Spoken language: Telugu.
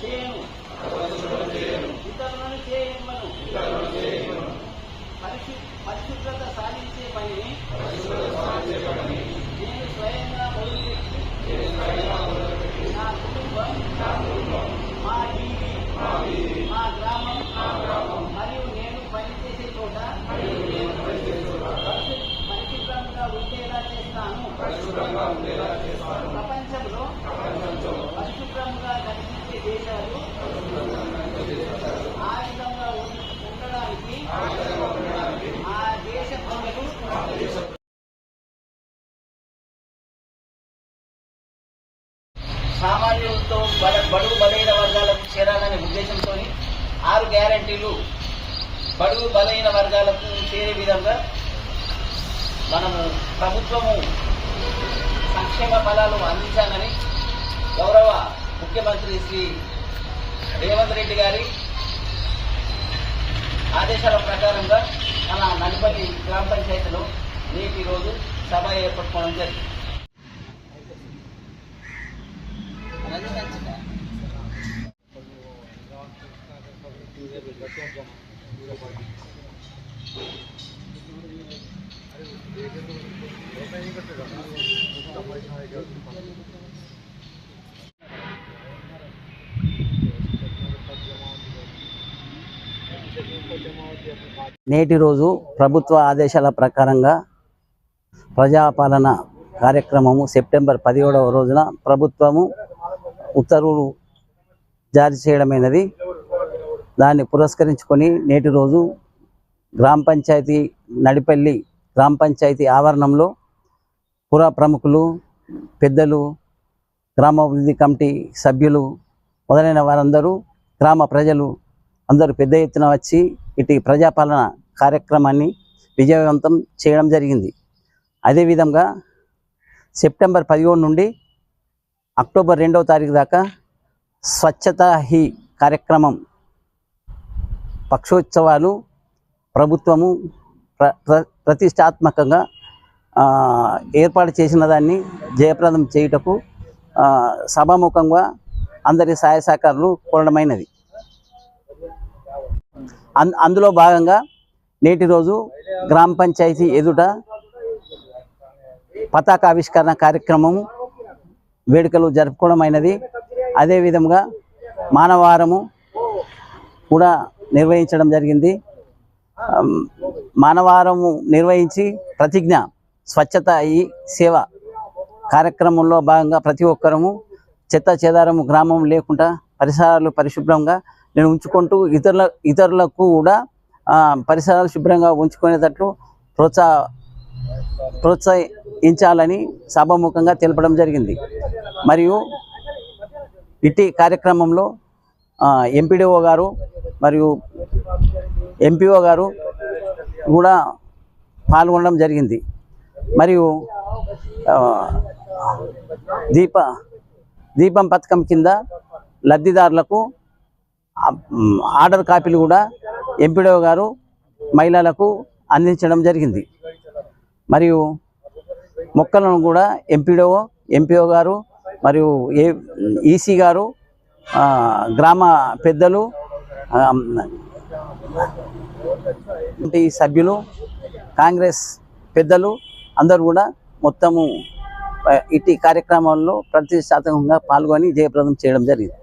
చేయను, ఇతరులను చేయమను, పరిశుభ్రత సాధించే పనిని నేను స్వయంగా మొదలుపెట్టి నా కుటుంబం, మా వీధి, మా గ్రామం మరియు నేను పనిచేసే చోట పరిశుభ్రంగా ఉండేలా చేస్తాను. ప్రపంచంలో పరిశుభ్రంగా కనిపించే దేశాలు ఆ విధంగా ఉండడానికి ఆ దేశ ప్రజలు సామాన్యులతో బడుగు బలైన వర్గాలకు చేరాలనే ఉద్దేశంతో 6 గ్యారంటీలు బడుగు బలైన వర్గాలకు చేరే విధంగా మనము ప్రభుత్వము సంక్షేమ ఫలాలు అందించాలని గౌరవ ముఖ్యమంత్రి శ్రీ రేవంత్ రెడ్డి గారి ఆదేశాల ప్రకారంగా మన నడిపల్లి గ్రామ పంచాయతీలో నేటి రోజు సభ ఏర్పడుకోవడం జరిగింది. నేటి రోజు ప్రభుత్వ ఆదేశాల ప్రకారంగా ప్రజాపాలన కార్యక్రమము సెప్టెంబర్ 17వ రోజున ప్రభుత్వము ఉత్తర్వులు జారీ చేయడమైనది. దాన్ని పురస్కరించుకొని నేటి రోజు గ్రామ పంచాయతీ నడిపల్లి గ్రామ పంచాయతీ ఆవరణంలో పుర ప్రముఖులు, పెద్దలు, గ్రామాభివృద్ధి కమిటీ సభ్యులు మొదలైన వారందరూ, గ్రామ ప్రజలు అందరూ పెద్ద ఎత్తున వచ్చి ఇటు ప్రజాపాలన కార్యక్రమాన్ని విజయవంతం చేయడం జరిగింది. అదేవిధంగా సెప్టెంబర్ 17 నుండి అక్టోబర్ 2వ తారీఖు దాకా స్వచ్ఛతా హీ కార్యక్రమం పక్షోత్సవాలు ప్రభుత్వము ప్రతిష్టాత్మకంగా ఏర్పాటు చేసిన దాన్ని జయప్రదం చేయుటకు సభాముఖంగా అందరి సహాయ సహకారాలు కోరడమైనది. అందులో భాగంగా నేటి రోజు గ్రామ పంచాయతీ ఎదుట పతాకావిష్కరణ కార్యక్రమం వేడుకలు జరుపుకోవడమైనది. అదేవిధంగా మానవారము కూడా నిర్వహించడం జరిగింది. మానవారము నిర్వహించి ప్రతిజ్ఞ స్వచ్ఛత ఈ సేవ కార్యక్రమంలో భాగంగా ప్రతి ఒక్కరము చెత్త చెదారము గ్రామం లేకుండా పరిసరాలు పరిశుభ్రంగా నేను ఉంచుకుంటూ ఇతరులకు కూడా పరిసరాలు శుభ్రంగా ఉంచుకునేటట్లు ప్రోత్సహించాలని సభాముఖంగా తెలపడం జరిగింది. మరియు ఇటీ కార్యక్రమంలో ఎంపీడీఓ గారు మరియు ఎంపీఓ గారు కూడా పాల్గొనడం జరిగింది. మరియు దీపం పథకం కింద లబ్ధిదారులకు ఆర్డర్ కాపీలు కూడా ఎంపీడీఓ గారు మహిళలకు అందించడం జరిగింది. మరియు మొక్కలను కూడా ఎంపీఓ గారు మరియు ఈసీ గారు, గ్రామ పెద్దలు, సభ్యులు, కాంగ్రెస్ పెద్దలు అందరూ కూడా మొత్తము ఇటీ కార్యక్రమాల్లో ప్రతిష్టాత్మకంగా పాల్గొని జయప్రదం చేయడం జరిగింది.